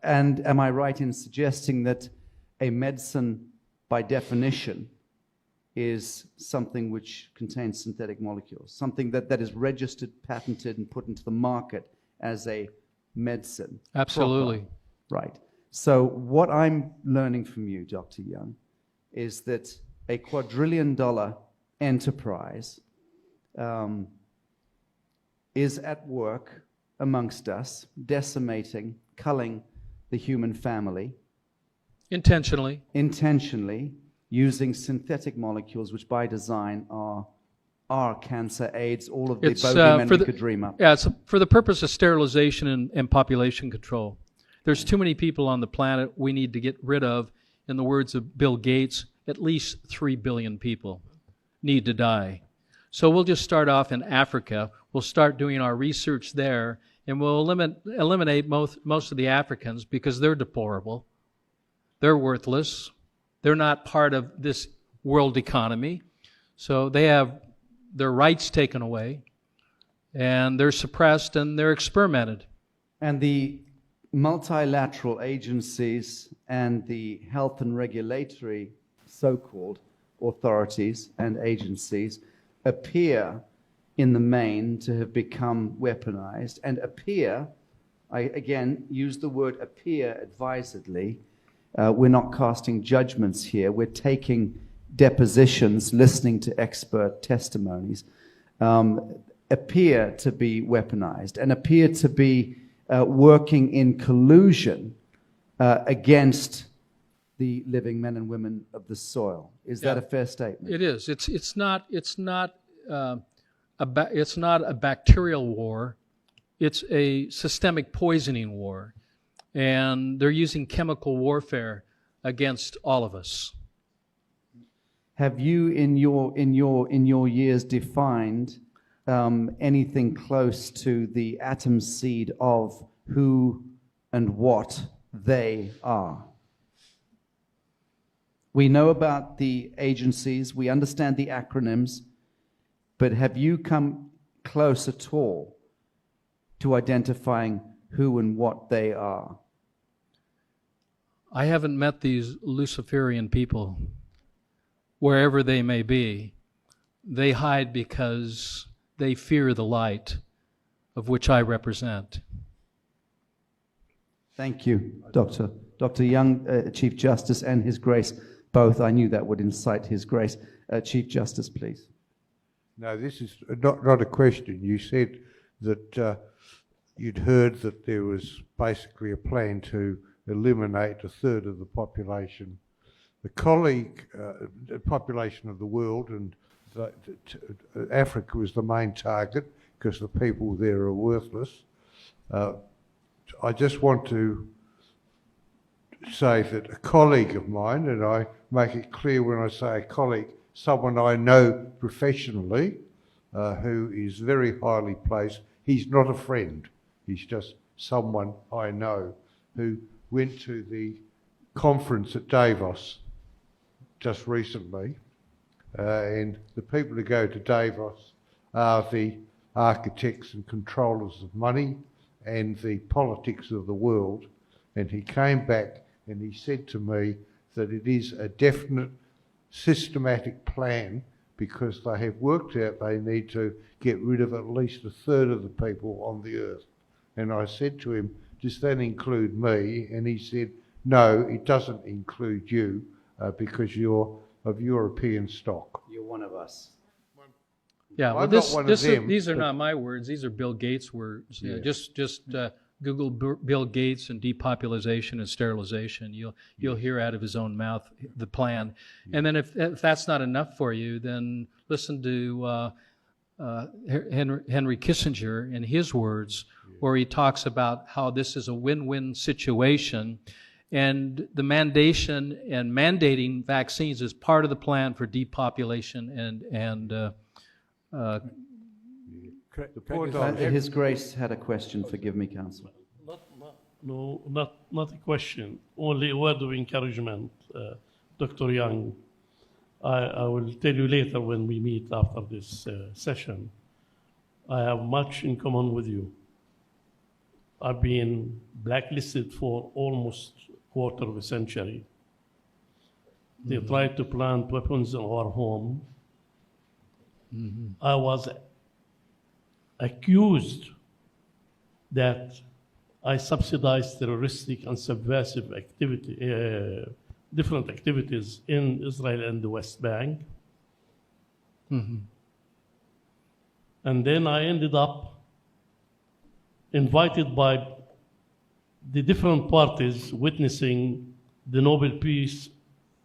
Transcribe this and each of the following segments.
And am I right in suggesting that a medicine, by definition, is something which contains synthetic molecules, something that is registered, patented, and put into the market as a medicine? Absolutely. Proper. Right. So what I'm learning from you, Dr. Young, is that a quadrillion-dollar enterprise is at work amongst us, decimating, culling the human family. Intentionally. Intentionally, using synthetic molecules, which by design are cancer, AIDS, all of the bogeymen we could dream up. Yeah, it's for the purpose of sterilization and population control. There's too many people on the planet we need to get rid of. In the words of Bill Gates, at least 3 billion people need to die. So we'll just start off in Africa. We'll start doing our research there, and we'll eliminate most of the Africans because they're deplorable. They're worthless. They're not part of this world economy. So they have their rights taken away, and they're suppressed, and they're experimented. And the multilateral agencies and the health and regulatory so-called authorities and agencies appear in the main to have become weaponized and appear, I again use the word appear advisedly, we're not casting judgments here, we're taking depositions, listening to expert testimonies, appear to be weaponized and appear to be working in collusion against the living men and women of the soil. Is that a fair statement? It is. It's not a bacterial war. It's a systemic poisoning war, and they're using chemical warfare against all of us. Have you, in your years, defined anything close to the atom seed of who and what they are? We know about the agencies, we understand the acronyms, but have you come close at all to identifying who and what they are? I haven't met these Luciferian people, wherever they may be. They hide because they fear the light of which I represent. Thank you, Doctor. Dr. Young, Chief Justice, and His Grace, both. I knew that would incite His Grace. Chief Justice, please. No, this is not a question. You said that you'd heard that there was basically a plan to eliminate a third of the population. The population of the world, and Africa was the main target because the people there are worthless. I just want to say that a colleague of mine, and I make it clear when I say a colleague, someone I know professionally, who is very highly placed. He's not a friend. He's just someone I know who went to the conference at Davos just recently. And the people who go to Davos are the architects and controllers of money and the politics of the world. And he came back and he said to me that it is a definite systematic plan because they have worked out they need to get rid of at least a third of the people on the earth. And I said to him, does that include me? And he said, no, it doesn't include you because you're of European stock. You're one of us. Yeah, well, these are not my words. These are Bill Gates' words. Yeah. Just Google Bill Gates and depopulation and sterilization. You'll hear out of his own mouth the plan. And then if that's not enough for you, then listen to Henry Kissinger and his words, where he talks about how this is a win-win situation, and the mandation and mandating vaccines is part of the plan for depopulation and His Grace had a question. Forgive me, Counsel. Not a question. Only a word of encouragement, Dr. Young. I will tell you later when we meet after this session. I have much in common with you. I've been blacklisted for almost quarter of a century. They tried to plant weapons in our home. I was accused that I subsidized terroristic and subversive activity, different activities in Israel and the West Bank. And then I ended up invited by the different parties witnessing the Nobel Peace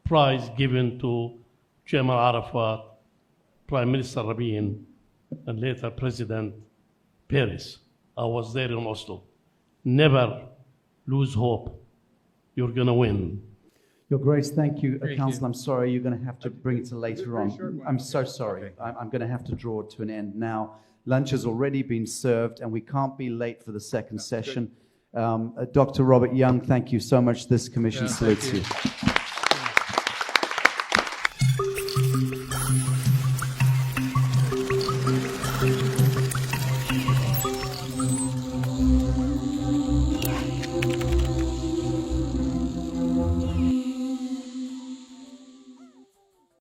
Prize given to Chairman Arafat, Prime Minister Rabin, and later President Peres. I was there in Oslo. Never lose hope. You're going to win. Your Grace, thank you. Thank Council, you. I'm sorry, you're going to have to bring it to later Very on. short one. I'm so sorry. I'm going to have to draw it to an end now. Lunch has already been served, and we can't be late for the second session. Dr. Robert Young, thank you so much. This commission Yeah, thank salutes you. you.